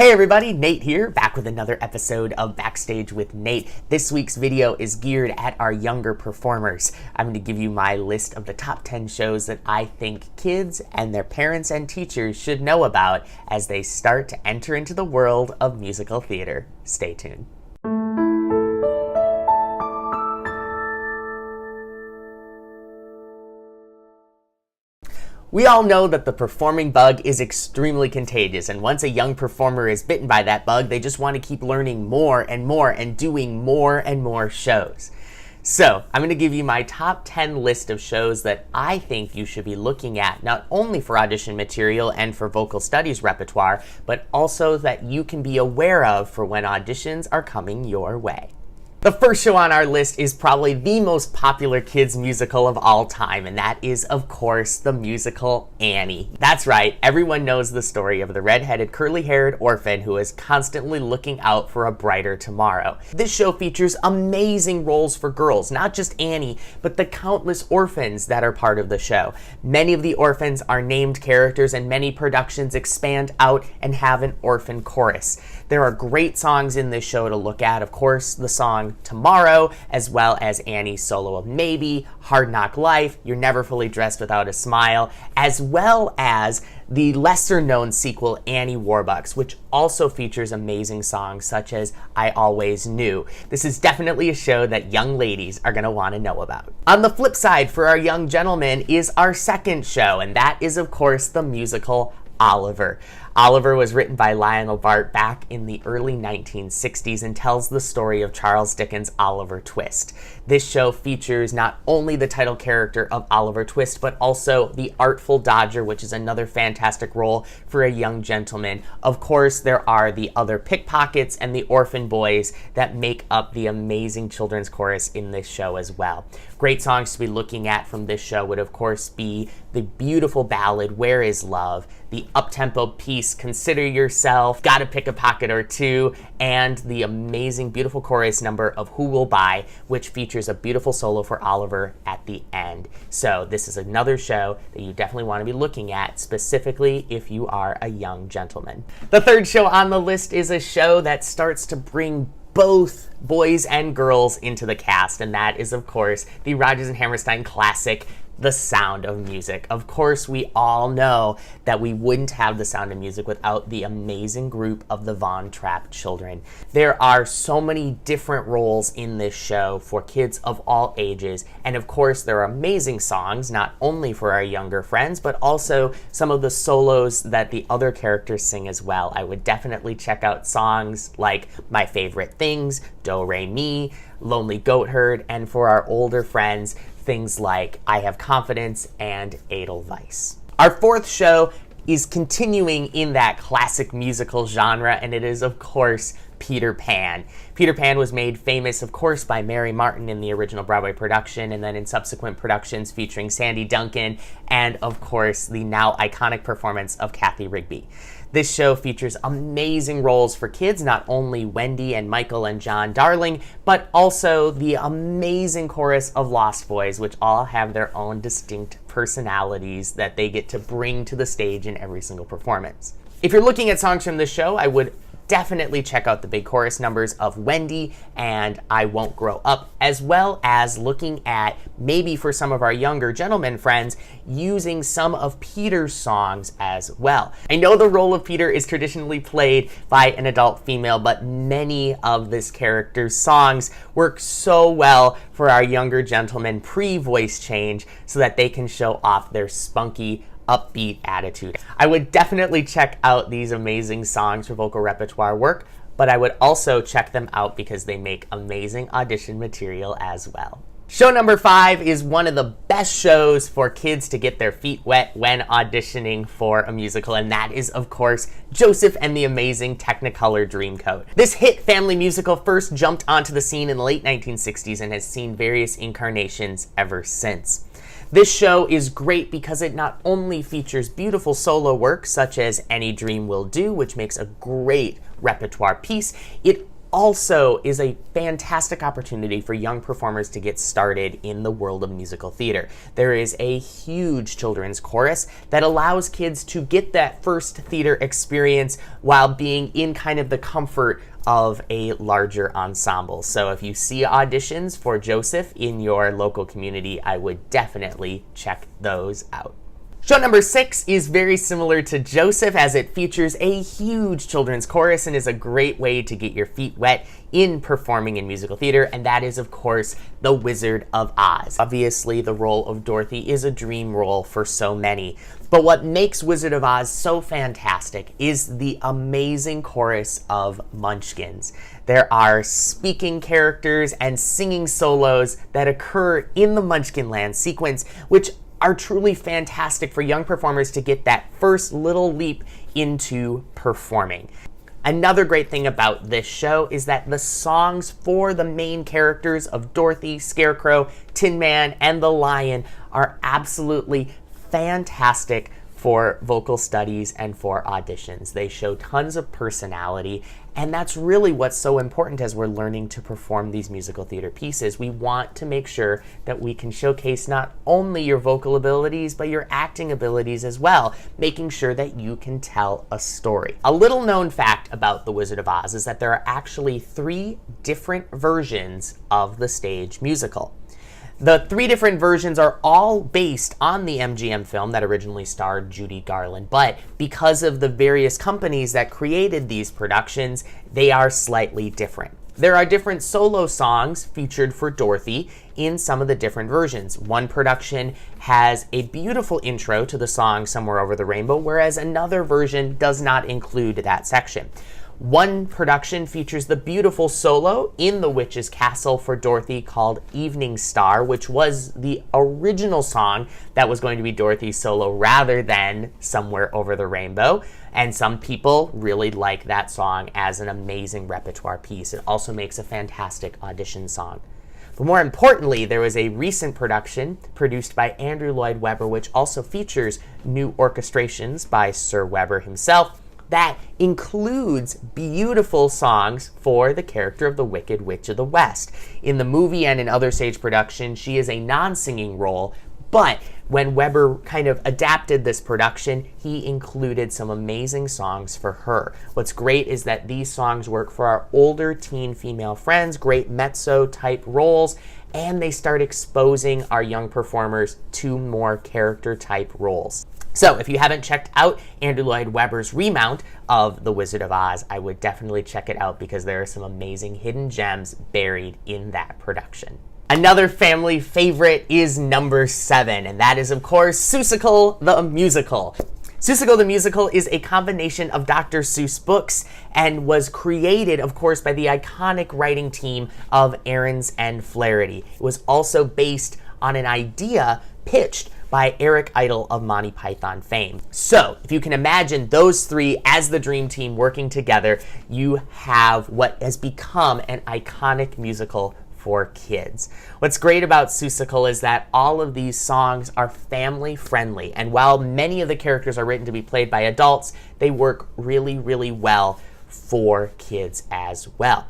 Hey everybody, Nate here, back with another episode of Backstage with Nate. This week's video is geared at our younger performers. I'm going to give you my list of the top 10 shows that I think kids and their parents and teachers should know about as they start to enter into the world of musical theater. Stay tuned. We all know that the performing bug is extremely contagious, and once a young performer is bitten by that bug, they just want to keep learning more and more and doing more and more shows. So, I'm going to give you my top 10 list of shows that I think you should be looking at, not only for audition material and for vocal studies repertoire, but also that you can be aware of for when auditions are coming your way. The first show on our list is probably the most popular kids musical of all time, and that is, of course, the musical Annie. That's right, everyone knows the story of the red-headed, curly-haired orphan who is constantly looking out for a brighter tomorrow. This show features amazing roles for girls, not just Annie, but the countless orphans that are part of the show. Many of the orphans are named characters, and many productions expand out and have an orphan chorus. There are great songs in this show to look at, of course, the song Tomorrow, as well as Annie's solo of Maybe, Hard Knock Life, You're Never Fully Dressed Without a Smile, as well as the lesser-known sequel Annie Warbucks, which also features amazing songs such as I Always Knew. This is definitely a show that young ladies are going to want to know about. On the flip side, for our young gentlemen, is our second show, and that is, of course, the musical Oliver. Oliver was written by Lionel Bart back in the early 1960s and tells the story of Charles Dickens' Oliver Twist. This show features not only the title character of Oliver Twist, but also the Artful Dodger, which is another fantastic role for a young gentleman. Of course, there are the other pickpockets and the orphan boys that make up the amazing children's chorus in this show as well. Great songs to be looking at from this show would, of course, be the beautiful ballad, Where Is Love?, the up-tempo piece, Consider Yourself, Gotta Pick a Pocket or Two, and the amazing, beautiful chorus number of Who Will Buy, which features a beautiful solo for Oliver at the end. So this is another show that you definitely want to be looking at, specifically if you are a young gentleman. The third show on the list is a show that starts to bring both boys and girls into the cast, and that is, of course, the Rodgers and Hammerstein classic, The Sound of Music. Of course, we all know that we wouldn't have The Sound of Music without the amazing group of the Von Trapp children. There are so many different roles in this show for kids of all ages, and of course there are amazing songs, not only for our younger friends, but also some of the solos that the other characters sing as well. I would definitely check out songs like My Favorite Things, Do Re Mi, Lonely Goat Herd, and for our older friends, things like I Have Confidence and Edelweiss. Our fourth show is continuing in that classic musical genre, and it is, of course, Peter Pan. Peter Pan was made famous, of course, by Mary Martin in the original Broadway production, and then in subsequent productions featuring Sandy Duncan, and, of course, the now iconic performance of Kathy Rigby. This show features amazing roles for kids, not only Wendy and Michael and John Darling, but also the amazing chorus of Lost Boys, which all have their own distinct personalities that they get to bring to the stage in every single performance. If you're looking at songs from this show, I would definitely check out the big chorus numbers of Wendy and I Won't Grow Up, as well as looking at, maybe for some of our younger gentlemen friends, using some of Peter's songs as well. I know the role of Peter is traditionally played by an adult female, but many of this character's songs work so well for our younger gentlemen pre-voice change so that they can show off their spunky, upbeat attitude. I would definitely check out these amazing songs for vocal repertoire work, but I would also check them out because they make amazing audition material as well. Show number 5 is one of the best shows for kids to get their feet wet when auditioning for a musical, and that is, of course, Joseph and the Amazing Technicolor Dreamcoat. This hit family musical first jumped onto the scene in the late 1960s and has seen various incarnations ever since. This show is great because it not only features beautiful solo work such as Any Dream Will Do, which makes a great repertoire piece, it also is a fantastic opportunity for young performers to get started in the world of musical theater. There is a huge children's chorus that allows kids to get that first theater experience while being in kind of the comfort of a larger ensemble. So if you see auditions for Joseph in your local community, I would definitely check those out. Show number 6 is very similar to Joseph, as it features a huge children's chorus and is a great way to get your feet wet in performing in musical theater, and that is, of course, The Wizard of Oz. Obviously, the role of Dorothy is a dream role for so many, but what makes Wizard of Oz so fantastic is the amazing chorus of Munchkins. There are speaking characters and singing solos that occur in the Munchkinland sequence, which are truly fantastic for young performers to get that first little leap into performing. Another great thing about this show is that the songs for the main characters of Dorothy, Scarecrow, Tin Man, and the Lion are absolutely fantastic for vocal studies and for auditions. They show tons of personality, and that's really what's so important as we're learning to perform these musical theater pieces. We want to make sure that we can showcase not only your vocal abilities, but your acting abilities as well, making sure that you can tell a story. A little known fact about The Wizard of Oz is that there are actually 3 different versions of the stage musical. The 3 different versions are all based on the MGM film that originally starred Judy Garland, but because of the various companies that created these productions, they are slightly different. There are different solo songs featured for Dorothy in some of the different versions. One production has a beautiful intro to the song Somewhere Over the Rainbow, whereas another version does not include that section. One production features the beautiful solo in the Witch's Castle for Dorothy called Evening Star, which was the original song that was going to be Dorothy's solo rather than Somewhere Over the Rainbow. And some people really like that song as an amazing repertoire piece. It also makes a fantastic audition song. But more importantly, there was a recent production produced by Andrew Lloyd Webber, which also features new orchestrations by Sir Webber himself, that includes beautiful songs for the character of the Wicked Witch of the West. In the movie and in other stage productions, she is a non-singing role, but when Webber kind of adapted this production, he included some amazing songs for her. What's great is that these songs work for our older teen female friends, great mezzo-type roles, and they start exposing our young performers to more character-type roles. So if you haven't checked out Andrew Lloyd Webber's remount of The Wizard of Oz, I would definitely check it out because there are some amazing hidden gems buried in that production. Another family favorite is number 7, and that is, of course, Seussical the Musical. Seussical the Musical is a combination of Dr. Seuss books and was created, of course, by the iconic writing team of Ahrens and Flaherty. It was also based on an idea pitched by Eric Idle of Monty Python fame. So, if you can imagine those 3 as the dream team working together, you have what has become an iconic musical for kids. What's great about Seussical is that all of these songs are family friendly, and while many of the characters are written to be played by adults, they work really, really well for kids as well.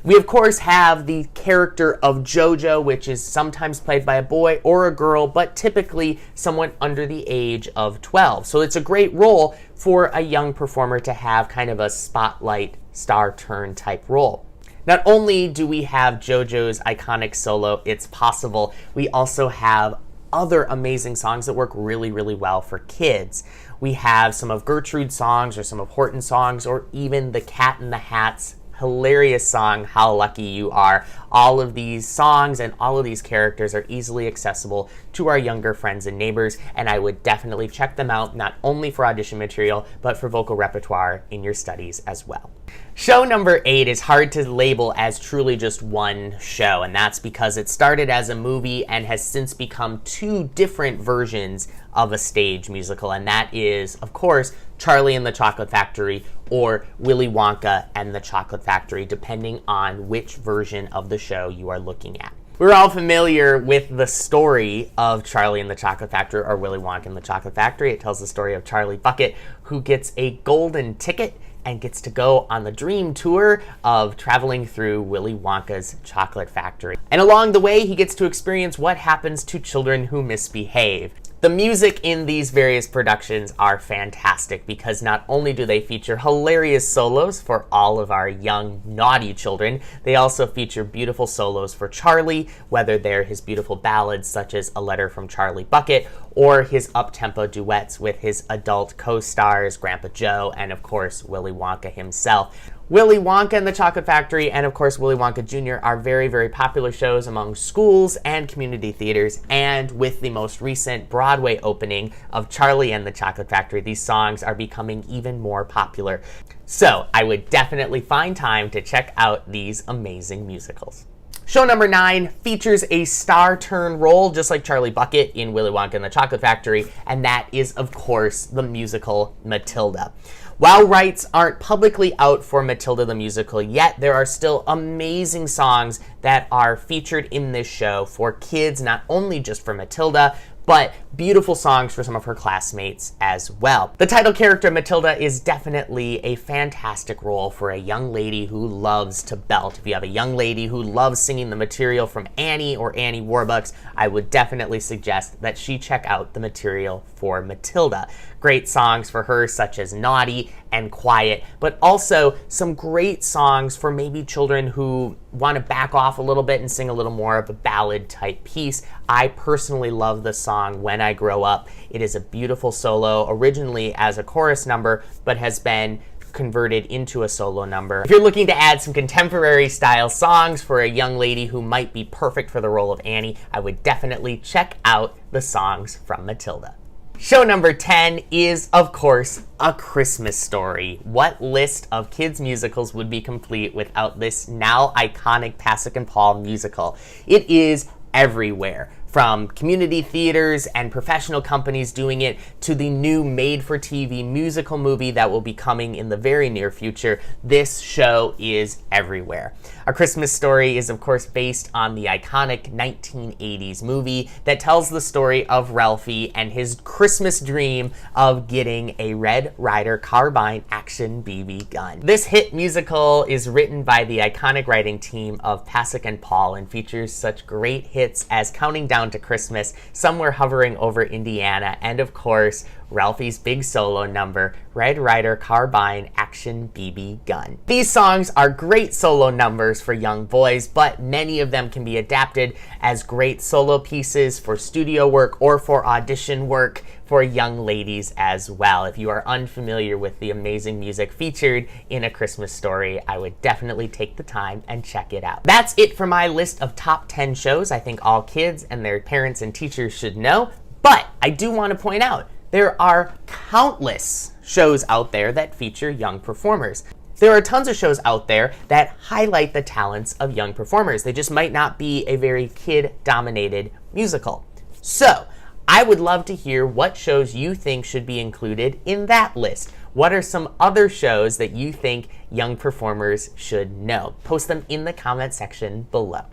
We, of course, have the character of JoJo, which is sometimes played by a boy or a girl, but typically someone under the age of 12. So it's a great role for a young performer to have kind of a spotlight star turn type role. Not only do we have JoJo's iconic solo, It's Possible, we also have other amazing songs that work really, really well for kids. We have some of Gertrude's songs or some of Horton's songs or even the Cat in the Hat's hilarious song, How Lucky You Are. All of these songs and all of these characters are easily accessible to our younger friends and neighbors, and I would definitely check them out not only for audition material, but for vocal repertoire in your studies as well. Show number 8 is hard to label as truly just one show, and that's because it started as a movie and has since become 2 different versions of a stage musical, and that is, of course, Charlie and the Chocolate Factory or Willy Wonka and the Chocolate Factory, depending on which version of the show you are looking at. We're all familiar with the story of Charlie and the Chocolate Factory or Willy Wonka and the Chocolate Factory. It tells the story of Charlie Bucket, who gets a golden ticket and gets to go on the dream tour of traveling through Willy Wonka's chocolate factory. And along the way, he gets to experience what happens to children who misbehave. The music in these various productions are fantastic because not only do they feature hilarious solos for all of our young, naughty children, they also feature beautiful solos for Charlie, whether they're his beautiful ballads such as A Letter from Charlie Bucket, or his up-tempo duets with his adult co-stars, Grandpa Joe, and of course, Willy Wonka himself. Willy Wonka and the Chocolate Factory and, of course, Willy Wonka Jr. are very, very popular shows among schools and community theaters, and with the most recent Broadway opening of Charlie and the Chocolate Factory, these songs are becoming even more popular. So I would definitely find time to check out these amazing musicals. Show number 9 features a star turn role, just like Charlie Bucket in Willy Wonka and the Chocolate Factory, and that is, of course, the musical Matilda. While rights aren't publicly out for Matilda the musical yet, there are still amazing songs that are featured in this show for kids, not only just for Matilda, but beautiful songs for some of her classmates as well. The title character, Matilda, is definitely a fantastic role for a young lady who loves to belt. If you have a young lady who loves singing the material from Annie or Annie Warbucks, I would definitely suggest that she check out the material for Matilda. Great songs for her such as Naughty and Quiet, but also some great songs for maybe children who want to back off a little bit and sing a little more of a ballad type piece. I personally love the song When I Grow Up. It is a beautiful solo, originally as a chorus number, but has been converted into a solo number. If you're looking to add some contemporary style songs for a young lady who might be perfect for the role of Annie, I would definitely check out the songs from Matilda. Show number 10 is, of course, A Christmas Story. What list of kids' musicals would be complete without this now iconic Pasek and Paul musical? It is everywhere. From community theaters and professional companies doing it to the new made-for-TV musical movie that will be coming in the very near future, this show is everywhere. A Christmas Story is, of course, based on the iconic 1980s movie that tells the story of Ralphie and his Christmas dream of getting a Red Ryder carbine action BB gun. This hit musical is written by the iconic writing team of Pasek and Paul and features such great hits as Counting Down to Christmas, Somewhere Hovering Over Indiana, and of course, Ralphie's big solo number, Red Ryder Carbine Action BB Gun. These songs are great solo numbers for young boys, but many of them can be adapted as great solo pieces for studio work or for audition work for young ladies as well. If you are unfamiliar with the amazing music featured in A Christmas Story, I would definitely take the time and check it out. That's it for my list of top 10 shows I think all kids and their parents and teachers should know, but I do want to point out there are countless shows out there that feature young performers. There are tons of shows out there that highlight the talents of young performers. They just might not be a very kid-dominated musical. So, I would love to hear what shows you think should be included in that list. What are some other shows that you think young performers should know? Post them in the comment section below.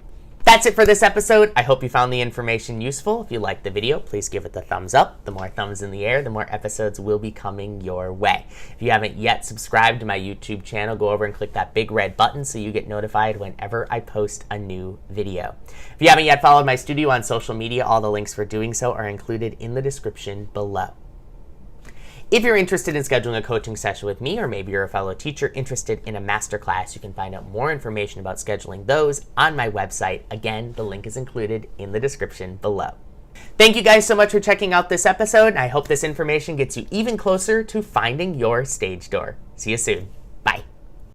That's it for this episode. I hope you found the information useful. If you liked the video, please give it the thumbs up. The more thumbs in the air, the more episodes will be coming your way. If you haven't yet subscribed to my YouTube channel, go over and click that big red button so you get notified whenever I post a new video. If you haven't yet followed my studio on social media, all the links for doing so are included in the description below. If you're interested in scheduling a coaching session with me, or maybe you're a fellow teacher interested in a masterclass, you can find out more information about scheduling those on my website. Again, the link is included in the description below. Thank you guys so much for checking out this episode, and I hope this information gets you even closer to finding your stage door. See you soon.